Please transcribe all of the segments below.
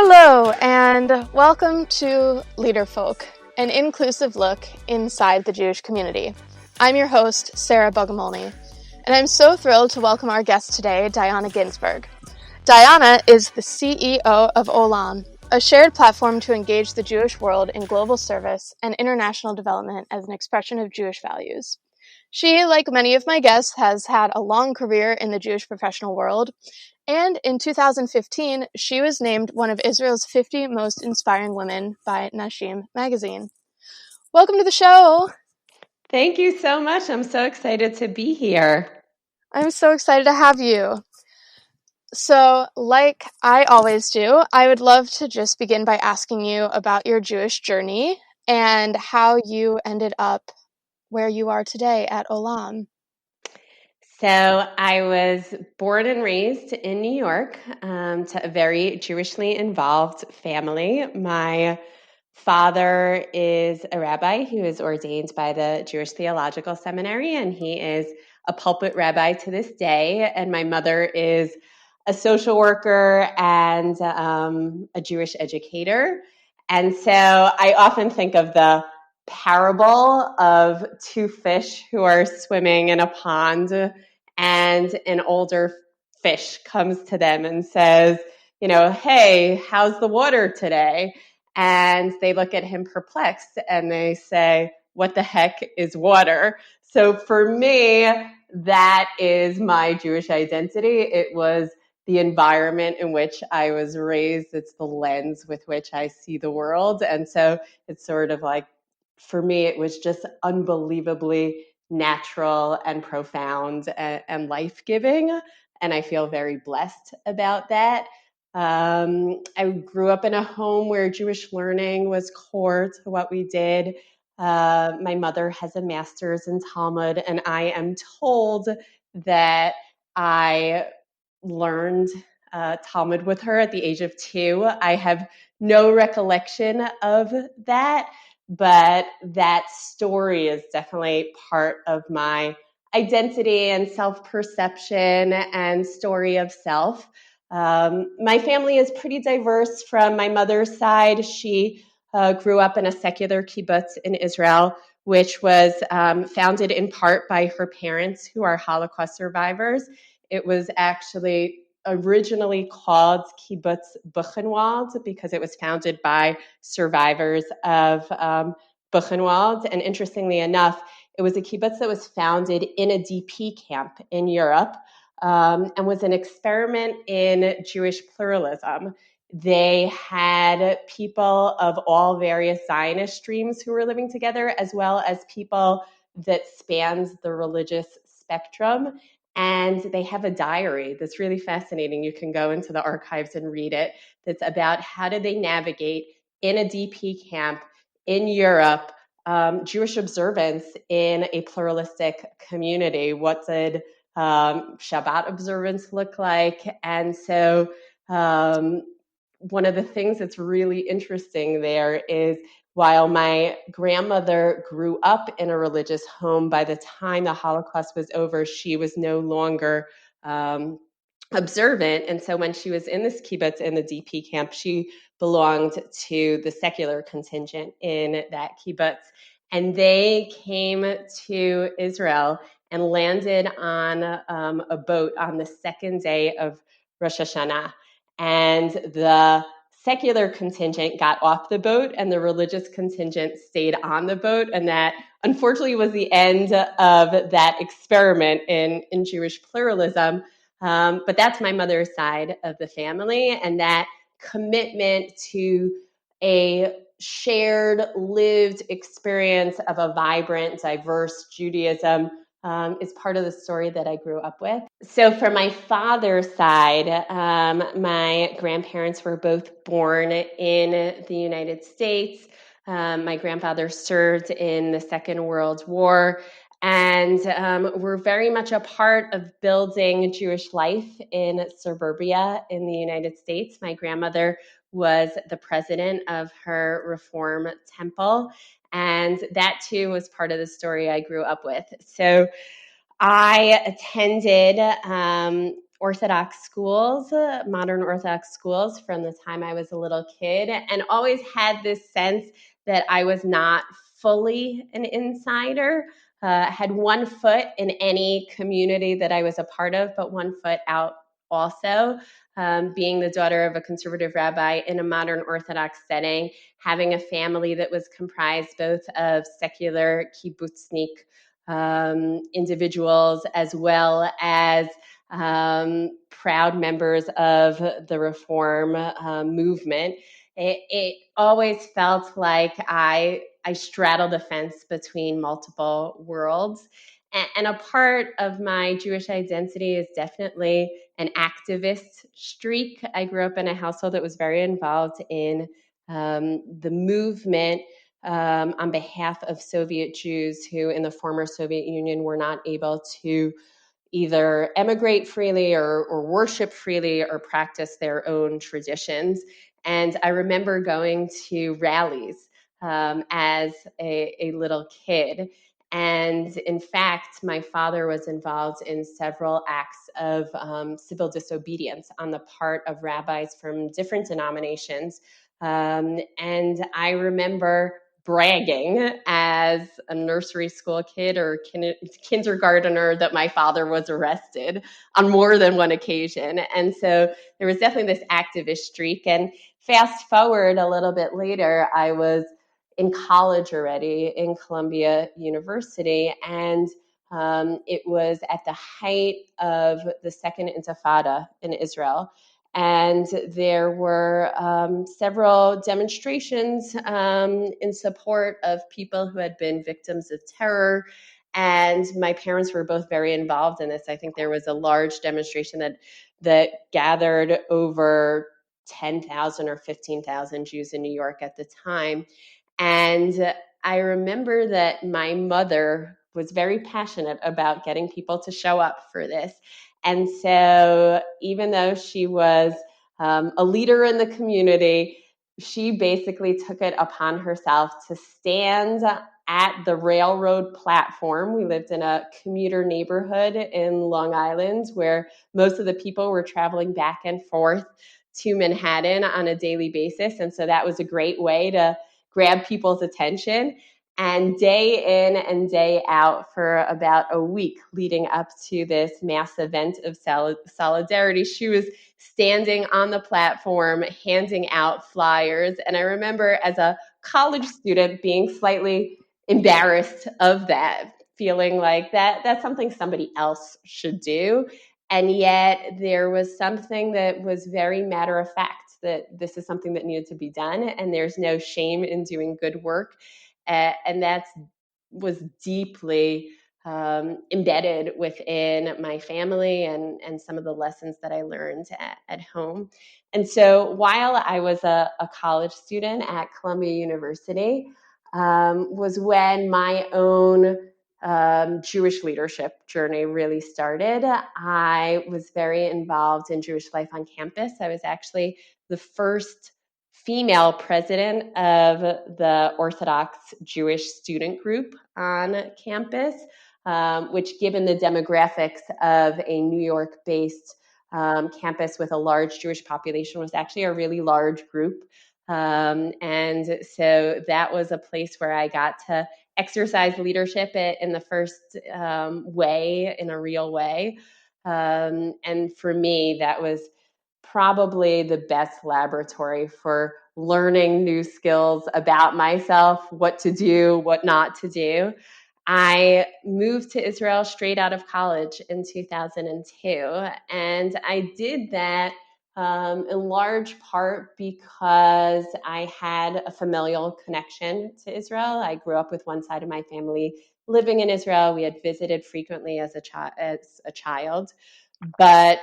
Hello, and welcome to Leaderfolk, an inclusive look inside the Jewish community. I'm your host, Sara and I'm so thrilled to welcome our guest today, Dyonna Ginsburg. Dyonna is the CEO of Olam, a shared platform to engage the Jewish world in global service and international development as an expression of Jewish values. She, like many of my guests, has had a long career in the Jewish professional world, and in 2015, she was named one of Israel's 50 most inspiring women by Nashim magazine. Welcome to the show. Thank you so much. I'm so excited to be here. I'm so excited to have you. So, like I always do, I would love to just begin by asking you about your Jewish journey and how you ended up where you are today at Olam. So I was born and raised in New York to a very Jewishly involved family. My father is a rabbi who is ordained by the Jewish Theological Seminary, and he is a pulpit rabbi to this day. And my mother is a social worker and a Jewish educator. And so I often think of the parable of two fish who are swimming in a pond, and an older fish comes to them and says, hey, how's the water today? And they look at him perplexed and they say, what the heck is water? So for me, that is my Jewish identity. It was the environment in which I was raised. It's the lens with which I see the world. And so it's sort of like, for me, it was just unbelievably natural and profound and life-giving. And I feel very blessed about that. I grew up in a home where Jewish learning was core to what we did. My mother has a master's in Talmud, and I am told that I learned Talmud with her at the age of 2. I have no recollection of that, but that story is definitely part of my identity and self-perception and story of self. My family is pretty diverse. From my mother's side, she grew up in a secular kibbutz in Israel, which was founded in part by her parents, who are Holocaust survivors. It was actually originally called Kibbutz Buchenwald because it was founded by survivors of Buchenwald. And interestingly enough, it was a kibbutz that was founded in a DP camp in Europe and was an experiment in Jewish pluralism. They had people of all various Zionist streams who were living together, as well as people that spans the religious spectrum. And they have a diary that's really fascinating. You can go into the archives and read it. That's about how did they navigate in a DP camp in Europe, Jewish observance in a pluralistic community. What did Shabbat observance look like? And so one of the things that's really interesting there is, while my grandmother grew up in a religious home, by the time the Holocaust was over, she was no longer observant. And so when she was in this kibbutz in the DP camp, she belonged to the secular contingent in that kibbutz. And they came to Israel and landed on a boat on the second day of Rosh Hashanah. And the secular contingent got off the boat and the religious contingent stayed on the boat. And that, unfortunately, was the end of that experiment in Jewish pluralism. But that's my mother's side of the family. And that commitment to a shared, lived experience of a vibrant, diverse Judaism is part of the story that I grew up with. So for my father's side, my grandparents were both born in the United States. My grandfather served in the Second World War, and were very much a part of building Jewish life in suburbia in the United States. My grandmother was the president of her Reform temple, and that too was part of the story I grew up with. So I attended Orthodox schools, modern Orthodox schools from the time I was a little kid, and always had this sense that I was not fully an insider. Had one foot in any community that I was a part of, but one foot out also. Being the daughter of a conservative rabbi in a modern Orthodox setting, having a family that was comprised both of secular kibbutznik individuals as well as proud members of the Reform movement. It always felt like I straddled the fence between multiple worlds. And a part of my Jewish identity is definitely an activist streak. I grew up in a household that was very involved in the movement on behalf of Soviet Jews who in the former Soviet Union were not able to either emigrate freely or worship freely or practice their own traditions. And I remember going to rallies as a little kid. And in fact, my father was involved in several acts of civil disobedience on the part of rabbis from different denominations. And I remember bragging as a nursery school kid or kindergartner that my father was arrested on more than one occasion. And so there was definitely this activist streak. And fast forward a little bit later, I was in college already in Columbia University, and it was at the height of the Second Intifada in Israel. And there were several demonstrations in support of people who had been victims of terror. And my parents were both very involved in this. I think there was a large demonstration that gathered over 10,000 or 15,000 Jews in New York at the time. And I remember that my mother was very passionate about getting people to show up for this. And so even though she was a leader in the community, she basically took it upon herself to stand at the railroad platform. We lived in a commuter neighborhood in Long Island where most of the people were traveling back and forth to Manhattan on a daily basis. And so that was a great way to grab people's attention. And day in and day out for about a week leading up to this mass event of solidarity, she was standing on the platform handing out flyers. And I remember as a college student being slightly embarrassed of that, feeling like that's something somebody else should do. And yet there was something that was very matter of fact, that this is something that needed to be done, and there's no shame in doing good work. And that was deeply embedded within my family and some of the lessons that I learned at home. And so while I was a college student at Columbia University, was when my own Jewish leadership journey really started. I was very involved in Jewish life on campus. I was actually the first female president of the Orthodox Jewish student group on campus, which, given the demographics of a New York-based campus with a large Jewish population, was actually a really large group. And so that was a place where I got to exercise leadership in the first way, in a real way. And for me, that was probably the best laboratory for learning new skills about myself, what to do, what not to do. I moved to Israel straight out of college in 2002, and I did that in large part because I had a familial connection to Israel. I grew up with one side of my family living in Israel. We had visited frequently as a child, but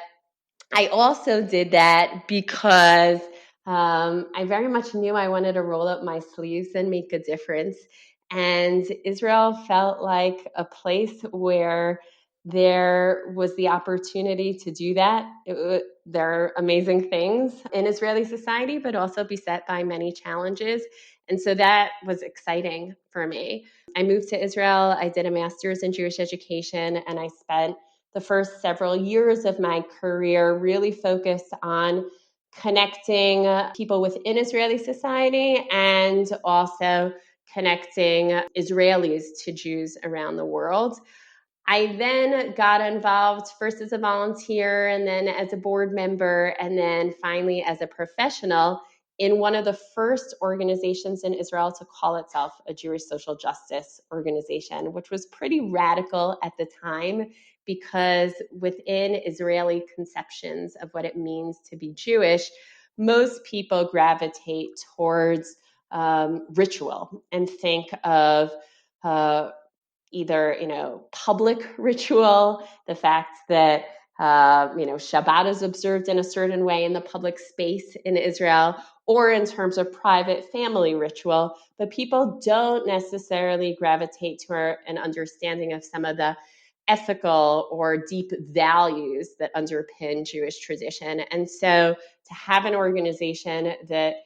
I also did that because I very much knew I wanted to roll up my sleeves and make a difference. And Israel felt like a place where there was the opportunity to do that. There are amazing things in Israeli society, but also beset by many challenges. And so that was exciting for me. I moved to Israel. I did a master's in Jewish education, and I spent the first several years of my career really focused on connecting people within Israeli society and also connecting Israelis to Jews around the world. I then got involved first as a volunteer and then as a board member and then finally as a professional in one of the first organizations in Israel to call itself a Jewish social justice organization, which was pretty radical at the time because within Israeli conceptions of what it means to be Jewish, most people gravitate towards ritual and think of either, public ritual, the fact that, Shabbat is observed in a certain way in the public space in Israel, or in terms of private family ritual, but people don't necessarily gravitate to an understanding of some of the ethical or deep values that underpin Jewish tradition. And so to have an organization that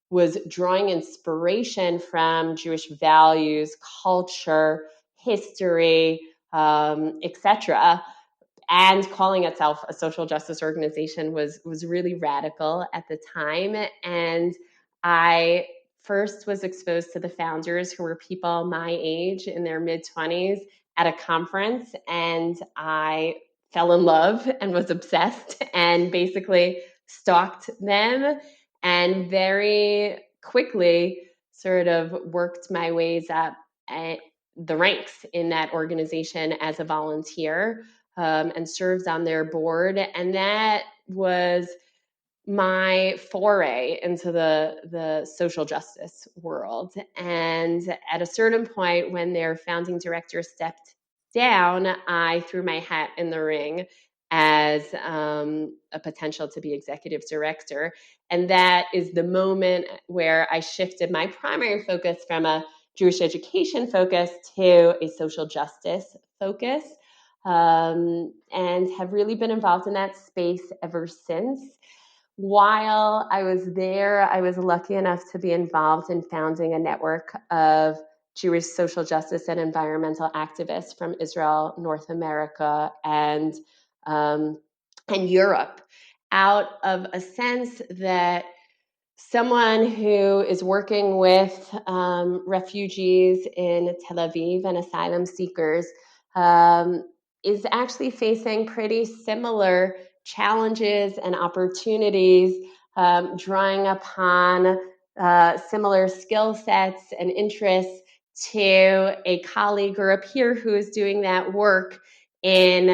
was drawing inspiration from Jewish values, culture, history, etc., and calling itself a social justice organization was really radical at the time. And I first was exposed to the founders, who were people my age in their mid-20s, at a conference, and I fell in love and was obsessed and basically stalked them and very quickly sort of worked my ways up at the ranks in that organization as a volunteer, and served on their board. And that was my foray into the social justice world. And at a certain point, when their founding director stepped down, I threw my hat in the ring as a potential to be executive director. And that is the moment where I shifted my primary focus from a Jewish education focus to a social justice focus, and have really been involved in that space ever since. While I was there, I was lucky enough to be involved in founding a network of Jewish social justice and environmental activists from Israel, North America, and Europe, out of a sense that someone who is working with refugees in Tel Aviv and asylum seekers is actually facing pretty similar challenges and opportunities, drawing upon similar skill sets and interests to a colleague or a peer who is doing that work in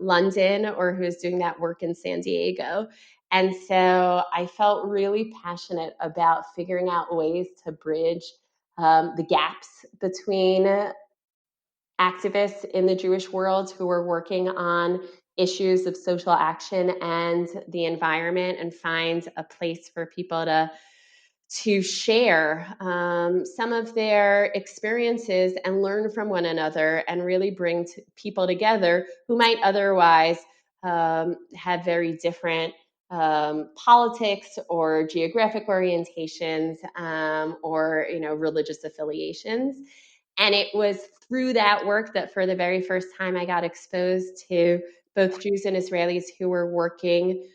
London or who is doing that work in San Diego. And so I felt really passionate about figuring out ways to bridge the gaps between activists in the Jewish world who were working on issues of social action and the environment, and find a place for people to share some of their experiences and learn from one another, and really bring people together who might otherwise have very different politics or geographic orientations, or religious affiliations. And it was through that work that for the very first time I got exposed to both Jews and Israelis who were working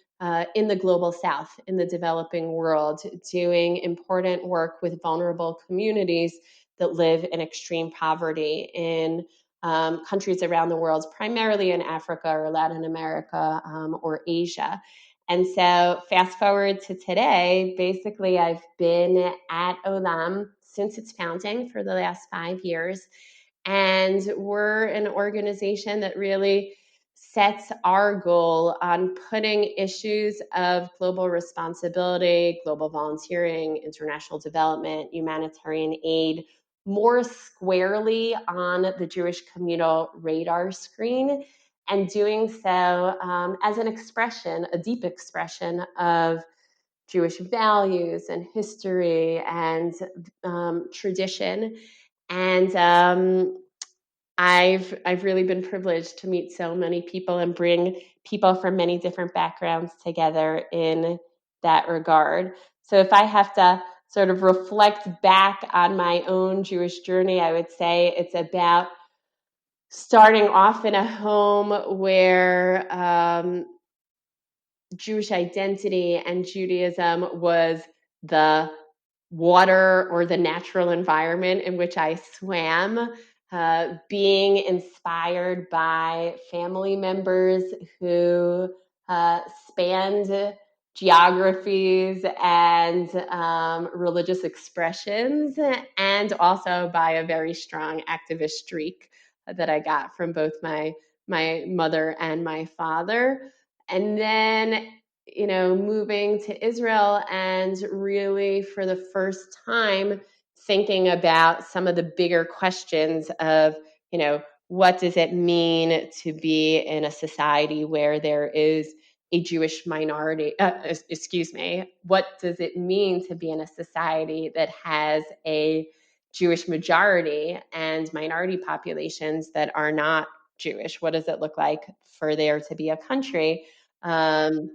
in the global south, in the developing world, doing important work with vulnerable communities that live in extreme poverty in countries around the world, primarily in Africa or Latin America, or Asia. And so fast forward to today, basically I've been at Olam since its founding for the last 5 years. And we're an organization that really sets our goal on putting issues of global responsibility, global volunteering, international development, humanitarian aid more squarely on the Jewish communal radar screen, and doing so as an expression, a deep expression of Jewish values and history and tradition. And I've really been privileged to meet so many people and bring people from many different backgrounds together in that regard. So if I have to sort of reflect back on my own Jewish journey, I would say it's about starting off in a home where Jewish identity and Judaism was the water or the natural environment in which I swam, being inspired by family members who spanned geographies and religious expressions, and also by a very strong activist streak that I got from both my mother and my father. And then, moving to Israel and really for the first time thinking about some of the bigger questions of, what does it mean to be in a society where there is a Jewish minority? What does it mean to be in a society that has a Jewish majority and minority populations that are not Jewish? What does it look like for there to be a country that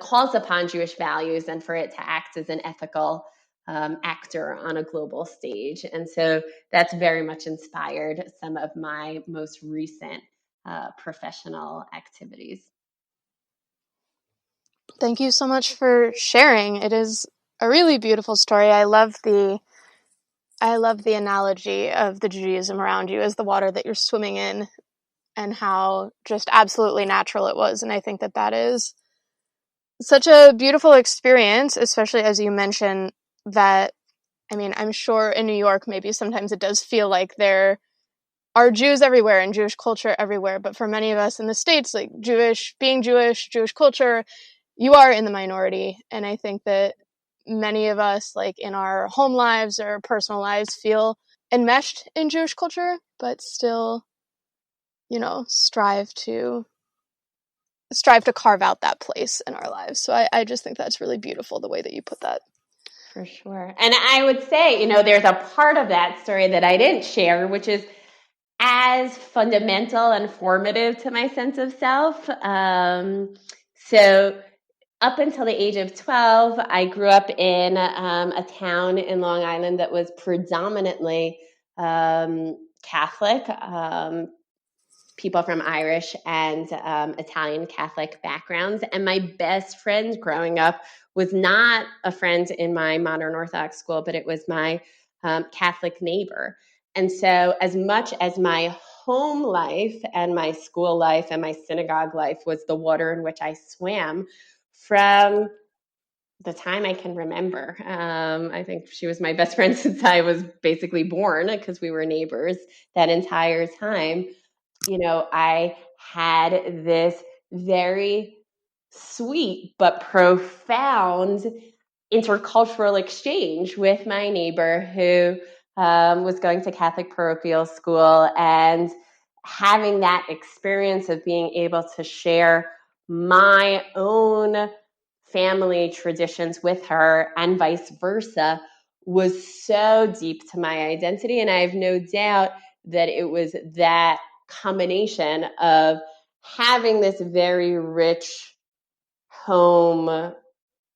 calls upon Jewish values and for it to act as an ethical actor on a global stage? And so that's very much inspired some of my most recent professional activities. Thank you so much for sharing. It is a really beautiful story. I love the analogy of the Judaism around you as the water that you're swimming in, and how just absolutely natural it was. And I think that is such a beautiful experience, especially as you mentioned that, I'm sure in New York, maybe sometimes it does feel like there are Jews everywhere and Jewish culture everywhere. But for many of us in the States, like Jewish culture, you are in the minority. And I think that many of us, like in our home lives or personal lives, feel enmeshed in Jewish culture, but still, strive to carve out that place in our lives. So I just think that's really beautiful, the way that you put that. For sure. And I would say, there's a part of that story that I didn't share, which is as fundamental and formative to my sense of self. So up until the age of 12, I grew up in a town in Long Island that was predominantly Catholic, people from Irish and Italian Catholic backgrounds. And my best friend growing up was not a friend in my modern Orthodox school, but it was my Catholic neighbor. And so as much as my home life and my school life and my synagogue life was the water in which I swam from the time I can remember. I think she was my best friend since I was basically born, because we were neighbors that entire time. I had this very sweet but profound intercultural exchange with my neighbor who was going to Catholic parochial school, and having that experience of being able to share my own family traditions with her and vice versa was so deep to my identity. And I have no doubt that it was that combination of having this very rich home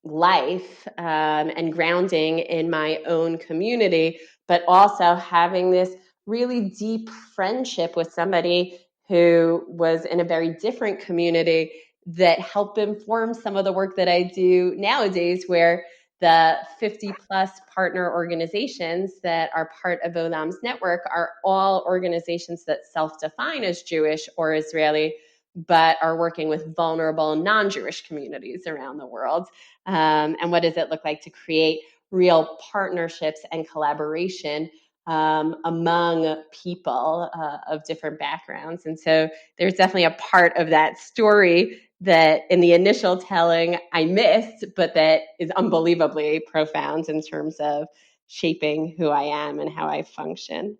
life and grounding in my own community, but also having this really deep friendship with somebody who was in a very different community that helped inform some of the work that I do nowadays, where the 50 plus partner organizations that are part of Olam's network are all organizations that self-define as Jewish or Israeli, but are working with vulnerable non-Jewish communities around the world. And what does it look like to create real partnerships and collaboration among people of different backgrounds? And so there's definitely a part of that story that in the initial telling I missed, but that is unbelievably profound in terms of shaping who I am and how I function.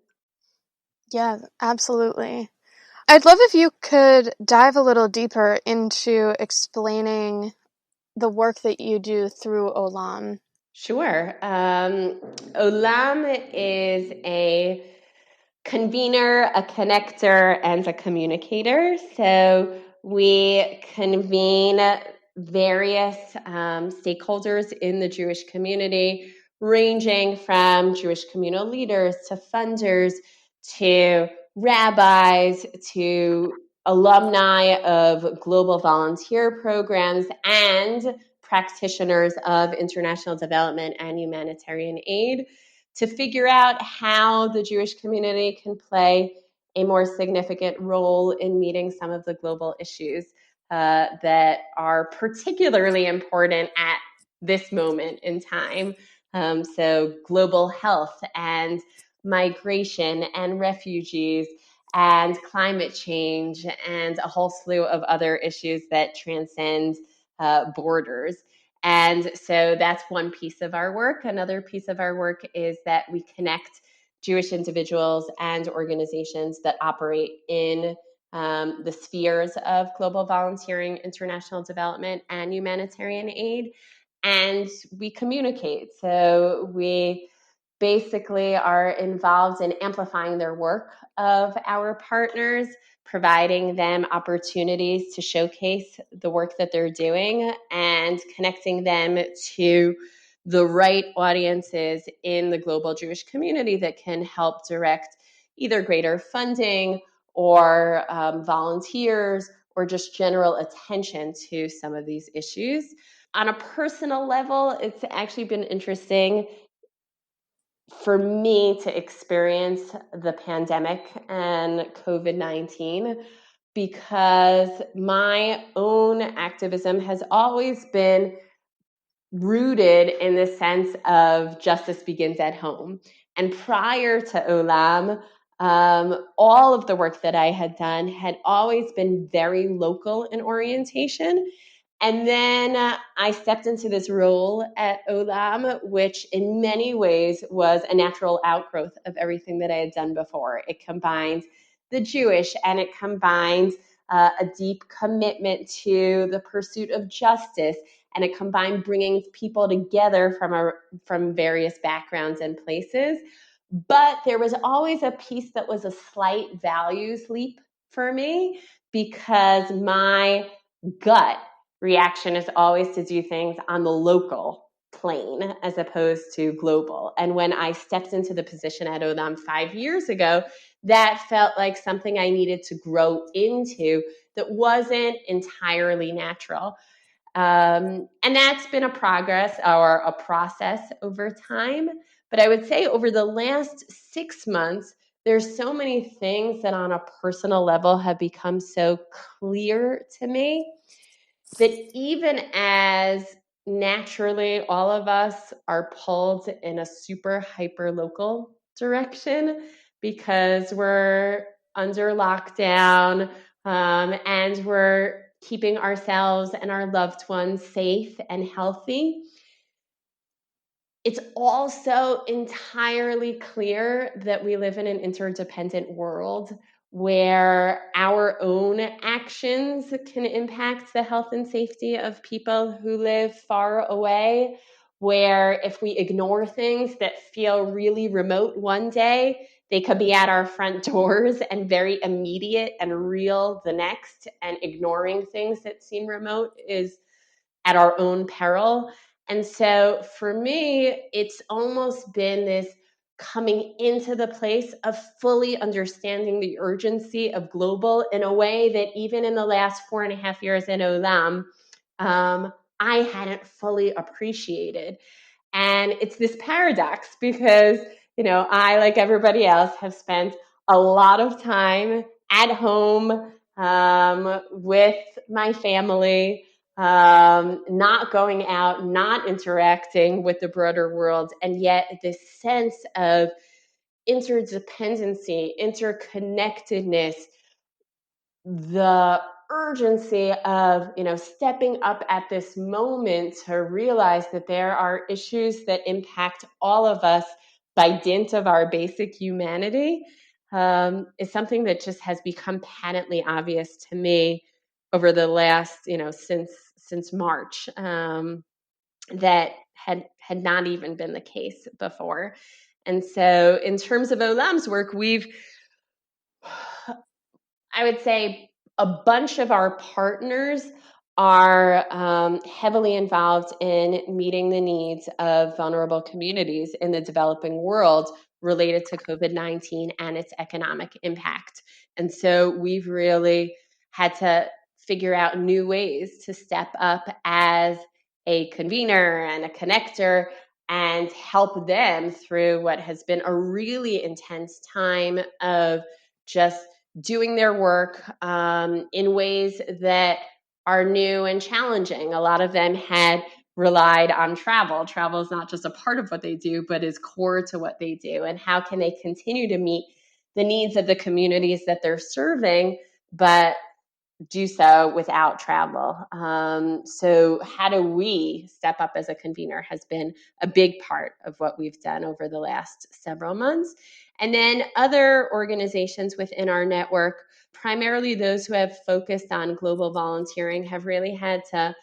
Yeah, absolutely. I'd love if you could dive a little deeper into explaining the work that you do through Olam. Sure. Olam is a convener, a connector, and a communicator. So we convene various stakeholders in the Jewish community, ranging from Jewish communal leaders to funders to rabbis to alumni of global volunteer programs and practitioners of international development and humanitarian aid to figure out how the Jewish community can play a more significant role in meeting some of the global issues that are particularly important at this moment in time. So global health and migration and refugees and climate change and a whole slew of other issues that transcend borders. And so that's one piece of our work. Another piece of our work is that we connect Jewish individuals and organizations that operate in the spheres of global volunteering, international development, and humanitarian aid. And we communicate. So we basically are involved in amplifying their work of our partners, providing them opportunities to showcase the work that they're doing and connecting them to the right audiences in the global Jewish community that can help direct either greater funding or volunteers or just general attention to some of these issues. On a personal level, it's actually been interesting for me to experience the pandemic and COVID-19 because my own activism has always been rooted in the sense of justice begins at home. And prior to Olam, all of the work that I had done had always been very local in orientation. And then I stepped into this role at Olam, which in many ways was a natural outgrowth of everything that I had done before. It combined the Jewish and it combined a deep commitment to the pursuit of justice, and it combined bringing people together from various backgrounds and places. But there was always a piece that was a slight values leap for me because my gut reaction is always to do things on the local plane as opposed to global. And when I stepped into the position at Olam 5 years ago, that felt like something I needed to grow into that wasn't entirely natural. And that's been a progress or a process over time. But I would say over the last 6 months, there's so many things that on a personal level have become so clear to me that even as naturally all of us are pulled in a super hyper local direction because we're under lockdown and we're keeping ourselves and our loved ones safe and healthy, it's also entirely clear that we live in an interdependent world where our own actions can impact the health and safety of people who live far away, where if we ignore things that feel really remote one day, they could be at our front doors and very immediate and real the next, and ignoring things that seem remote is at our own peril. And so for me, it's almost been this coming into the place of fully understanding the urgency of global in a way that even in the last 4.5 years in Olam, I hadn't fully appreciated. And it's this paradox because, I, like everybody else, have spent a lot of time at home with my family, not going out, not interacting with the broader world. And yet this sense of interdependency, interconnectedness, the urgency of stepping up at this moment to realize that there are issues that impact all of us by dint of our basic humanity is something that just has become patently obvious to me over the last since March, that had not even been the case before. And so in terms of Olam's work, I would say a bunch of our partners are heavily involved in meeting the needs of vulnerable communities in the developing world related to COVID-19 and its economic impact. And so we've really had to figure out new ways to step up as a convener and a connector and help them through what has been a really intense time of just doing their work in ways that are new and challenging. A lot of them had relied on travel. Travel is not just a part of what they do, but is core to what they do. And how can they continue to meet the needs of the communities that they're serving, but do so without travel? So how do we step up as a convener has been a big part of what we've done over the last several months. And then other organizations within our network, primarily those who have focused on global volunteering, have really had to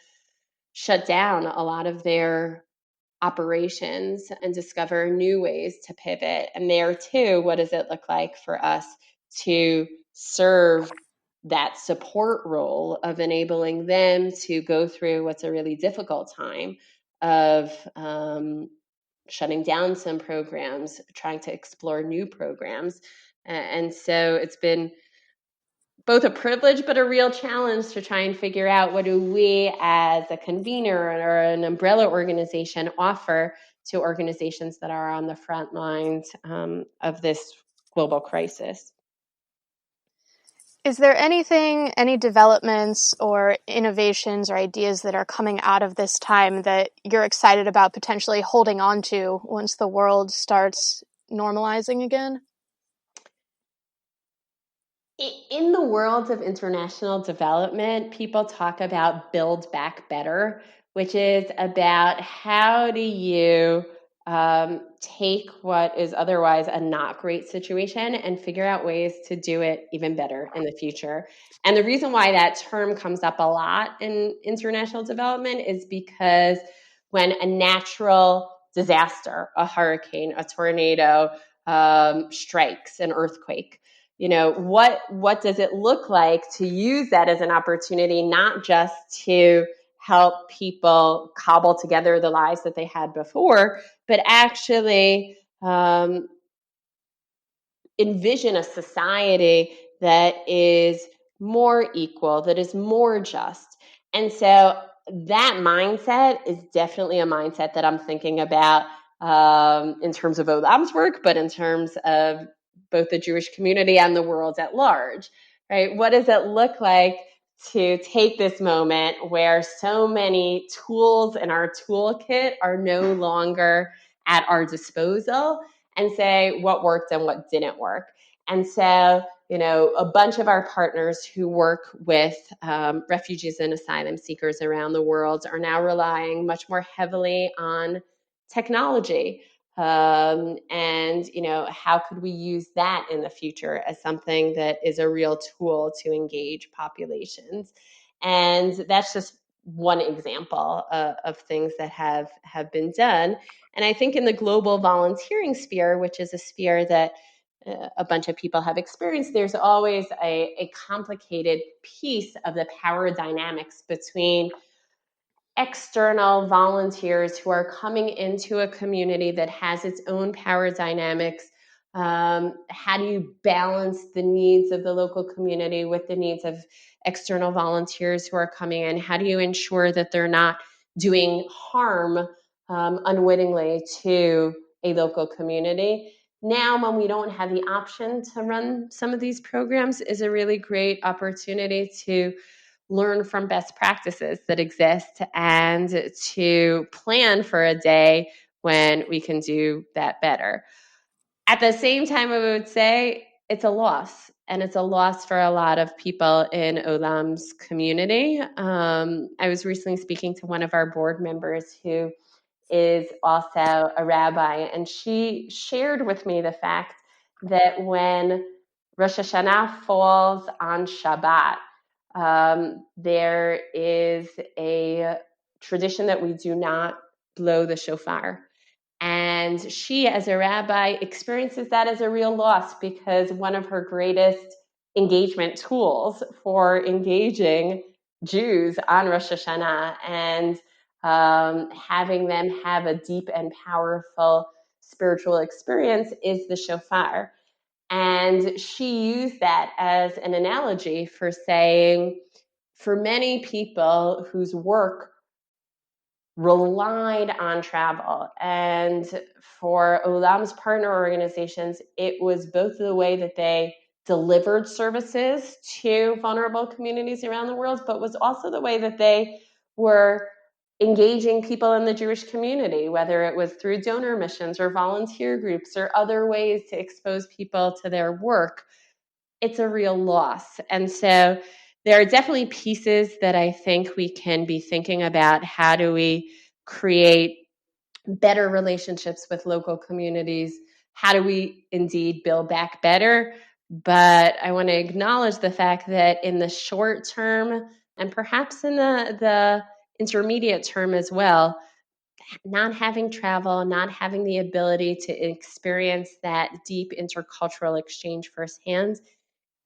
shut down a lot of their operations and discover new ways to pivot. And there too, what does it look like for us to serve that support role of enabling them to go through what's a really difficult time of shutting down some programs, trying to explore new programs. And so it's been both a privilege but a real challenge to try and figure out what do we as a convener or an umbrella organization offer to organizations that are on the front lines of this global crisis. Is there anything, any developments or innovations or ideas that are coming out of this time that you're excited about potentially holding on to once the world starts normalizing again? In the world of international development, people talk about build back better, which is about how do you take what is otherwise a not great situation and figure out ways to do it even better in the future. And the reason why that term comes up a lot in international development is because when a natural disaster, a hurricane, a tornado, strikes, an earthquake, what does it look like to use that as an opportunity, not just to help people cobble together the lives that they had before, but actually envision a society that is more equal, that is more just. And so that mindset is definitely a mindset that I'm thinking about in terms of Olam's work, but in terms of both the Jewish community and the world at large, right? What does it look like to take this moment where so many tools in our toolkit are no longer at our disposal and say what worked and what didn't work? And so, a bunch of our partners who work with refugees and asylum seekers around the world are now relying much more heavily on technology. And how could we use that in the future as something that is a real tool to engage populations? And that's just one example of things that have been done. And I think in the global volunteering sphere, which is a sphere that a bunch of people have experienced, there's always a complicated piece of the power dynamics between external volunteers who are coming into a community that has its own power dynamics. How do you balance the needs of the local community with the needs of external volunteers who are coming in? How do you ensure that they're not doing harm unwittingly to a local community? Now, when we don't have the option to run some of these programs, is a really great opportunity to learn from best practices that exist and to plan for a day when we can do that better. At the same time, I would say it's a loss, and it's a loss for a lot of people in Olam's community. I was recently speaking to one of our board members who is also a rabbi, and she shared with me the fact that when Rosh Hashanah falls on Shabbat, there is a tradition that we do not blow the shofar. And she, as a rabbi, experiences that as a real loss because one of her greatest engagement tools for engaging Jews on Rosh Hashanah and having them have a deep and powerful spiritual experience is the shofar. And she used that as an analogy for saying, for many people whose work relied on travel, and for Olam's partner organizations, it was both the way that they delivered services to vulnerable communities around the world, but was also the way that they were engaging people in the Jewish community, whether it was through donor missions or volunteer groups or other ways to expose people to their work. It's a real loss. And so there are definitely pieces that I think we can be thinking about. How do we create better relationships with local communities? How do we indeed build back better? But I want to acknowledge the fact that in the short term, and perhaps in the intermediate term as well, not having travel, not having the ability to experience that deep intercultural exchange firsthand,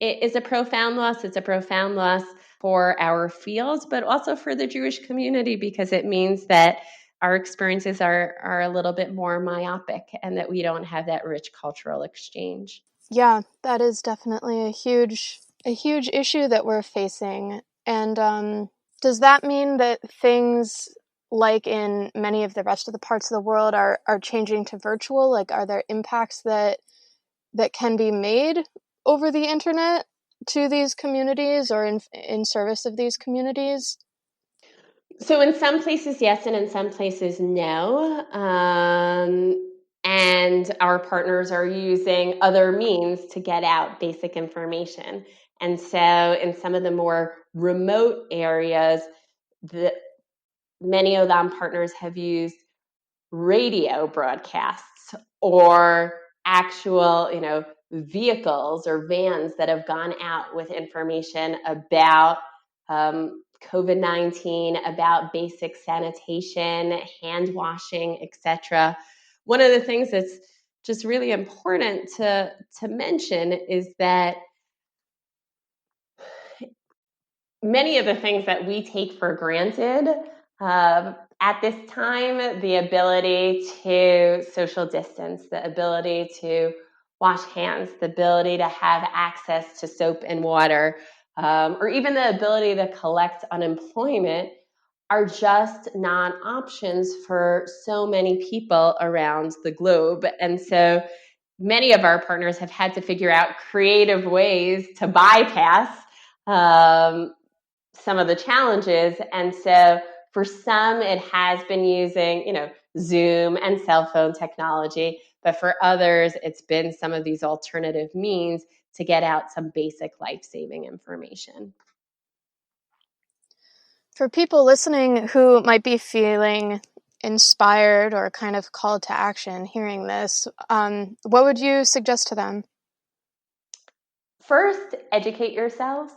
it is a profound loss. It's a profound loss for our field, but also for the Jewish community, because it means that our experiences are a little bit more myopic and that we don't have that rich cultural exchange. Yeah, that is definitely a huge issue that we're facing. And does that mean that things like in many of the rest of the parts of the world are changing to virtual? Like, are there impacts that can be made over the internet to these communities or in service of these communities? So in some places, yes, and in some places, no. And our partners are using other means to get out basic information. And so in some of the more remote areas, many Olam partners have used radio broadcasts or actual, vehicles or vans that have gone out with information about COVID-19, about basic sanitation, hand washing, etc. One of the things that's just really important to mention is that many of the things that we take for granted at this time, the ability to social distance, the ability to wash hands, the ability to have access to soap and water, or even the ability to collect unemployment, are just not options for so many people around the globe. And so many of our partners have had to figure out creative ways to bypass some of the challenges. And so for some, it has been using, Zoom and cell phone technology. But for others, it's been some of these alternative means to get out some basic life-saving information. For people listening who might be feeling inspired or kind of called to action hearing this, what would you suggest to them? First, educate yourselves.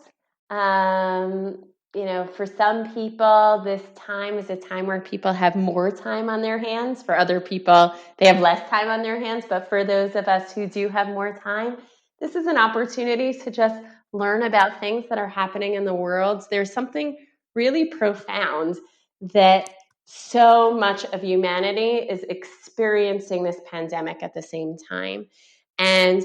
For some people, this time is a time where people have more time on their hands. For other people, they have less time on their hands. But for those of us who do have more time, this is an opportunity to just learn about things that are happening in the world. There's something really profound that so much of humanity is experiencing this pandemic at the same time. And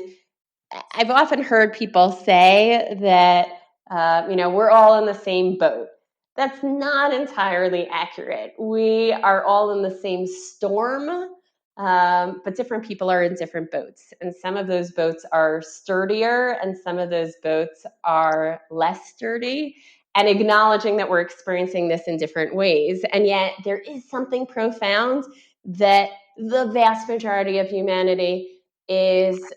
I've often heard people say that, we're all in the same boat. That's not entirely accurate. We are all in the same storm, but different people are in different boats. And some of those boats are sturdier and some of those boats are less sturdy, and acknowledging that we're experiencing this in different ways. And yet there is something profound that the vast majority of humanity is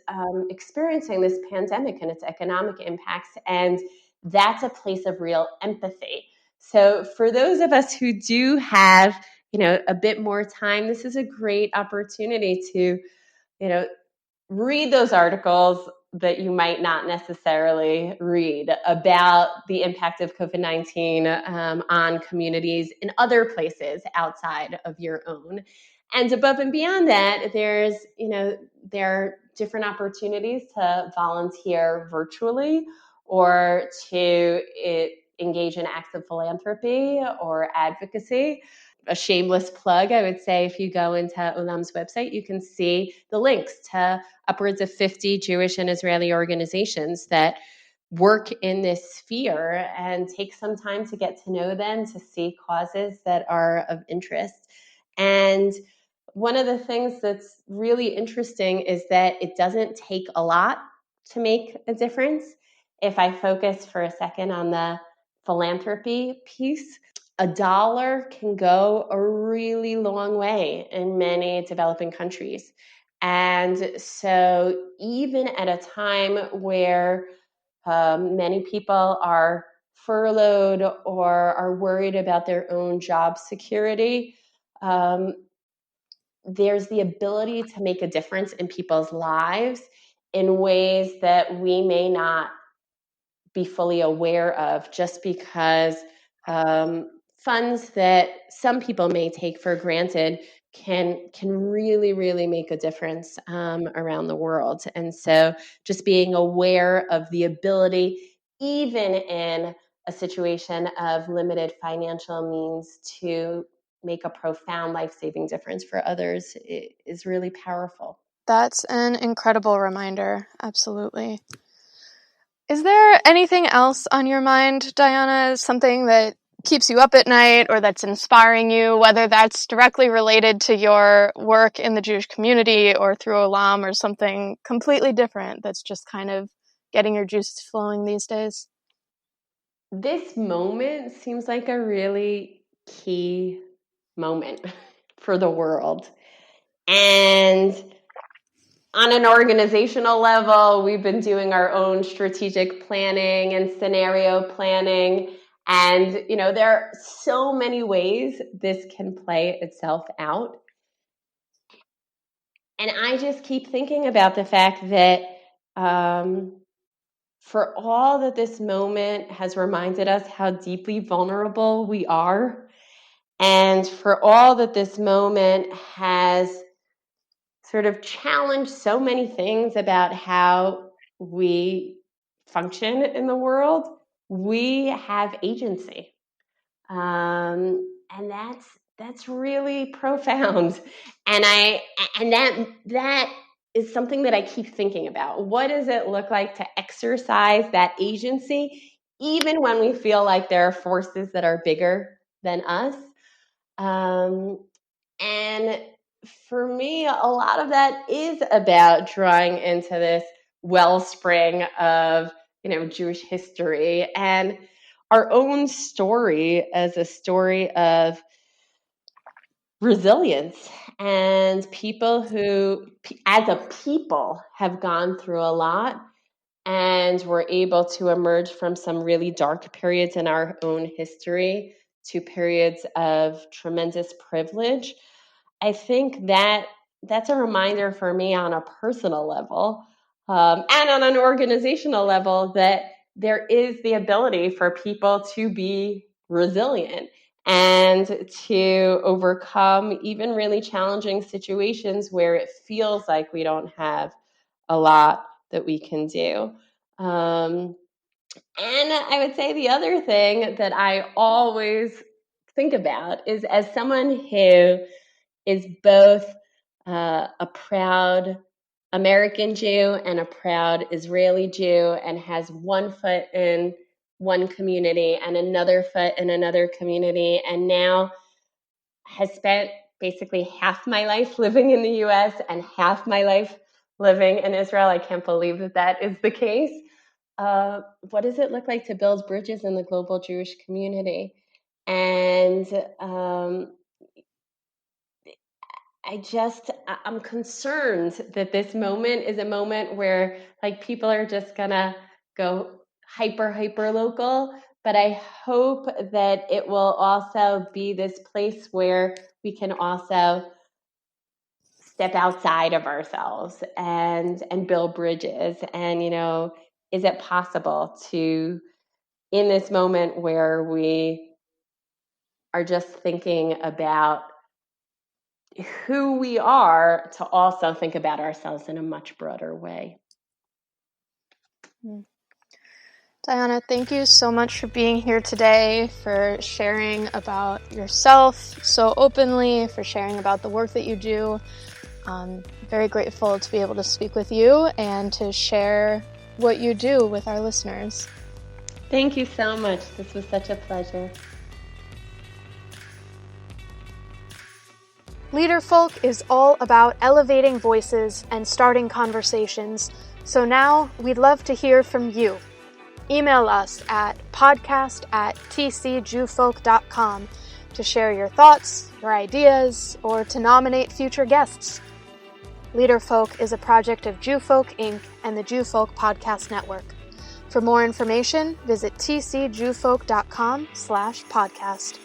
experiencing this pandemic and its economic impacts. And that's a place of real empathy. So for those of us who do have, a bit more time, this is a great opportunity to, read those articles that you might not necessarily read about the impact of COVID-19 on communities in other places outside of your own. And above and beyond that, there are different opportunities to volunteer virtually or to engage in acts of philanthropy or advocacy. a shameless plug, I would say if you go into Olam's website, you can see the links to upwards of 50 Jewish and Israeli organizations that work in this sphere, and take some time to get to know them, to see causes that are of interest. And one of the things that's really interesting is that it doesn't take a lot to make a difference. If I focus for a second on the philanthropy piece, $1 can go a really long way in many developing countries. And so even at a time where many people are furloughed or are worried about their own job security, there's the ability to make a difference in people's lives in ways that we may not be fully aware of, just because funds that some people may take for granted can really make a difference around the world. And so just being aware of the ability, even in a situation of limited financial means, to make a profound life-saving difference for others is really powerful. That's an incredible reminder. Absolutely. Is there anything else on your mind, Dyonna? Something that keeps you up at night or that's inspiring you, whether that's directly related to your work in the Jewish community or through Olam, or something completely different that's just kind of getting your juices flowing these days? This moment seems like a really key moment for the world. And on an organizational level, we've been doing our own strategic planning and scenario planning. And, there are so many ways this can play itself out. And I just keep thinking about the fact that for all that this moment has reminded us how deeply vulnerable we are, and for all that this moment has sort of challenged so many things about how we function in the world, we have agency. And that's really profound. And that is something that I keep thinking about. What does it look like to exercise that agency, even when we feel like there are forces that are bigger than us? And for me, a lot of that is about drawing into this wellspring of, Jewish history and our own story as a story of resilience, and people who, as a people, have gone through a lot and were able to emerge from some really dark periods in our own history to periods of tremendous privilege. I think that that's a reminder for me on a personal level, and on an organizational level, that there is the ability for people to be resilient and to overcome even really challenging situations where it feels like we don't have a lot that we can do. And I would say the other thing that I always think about is, as someone who is both a proud American Jew and a proud Israeli Jew, and has one foot in one community and another foot in another community, and now has spent basically half my life living in the US and half my life living in Israel. I can't believe that is the case. What does it look like to build bridges in the global Jewish community? And I'm concerned that this moment is a moment where, like, people are just gonna go hyper local. But I hope that it will also be this place where we can also step outside of ourselves and build bridges. And, is it possible to, in this moment where we are just thinking about who we are, to also think about ourselves in a much broader way? Dyonna, thank you so much for being here today, for sharing about yourself so openly, for sharing about the work that you do. I'm very grateful to be able to speak with you and to share what you do with our listeners. Thank you so much. This was such a pleasure. Leader Folk is all about elevating voices and starting conversations. So now we'd love to hear from you. Email us at podcast@tcjewfolk.com to share your thoughts, your ideas, or to nominate future guests. Leader Folk is a project of Jewfolk Inc. and the Jewfolk Podcast Network. For more information, visit tcjewfolk.com/podcast.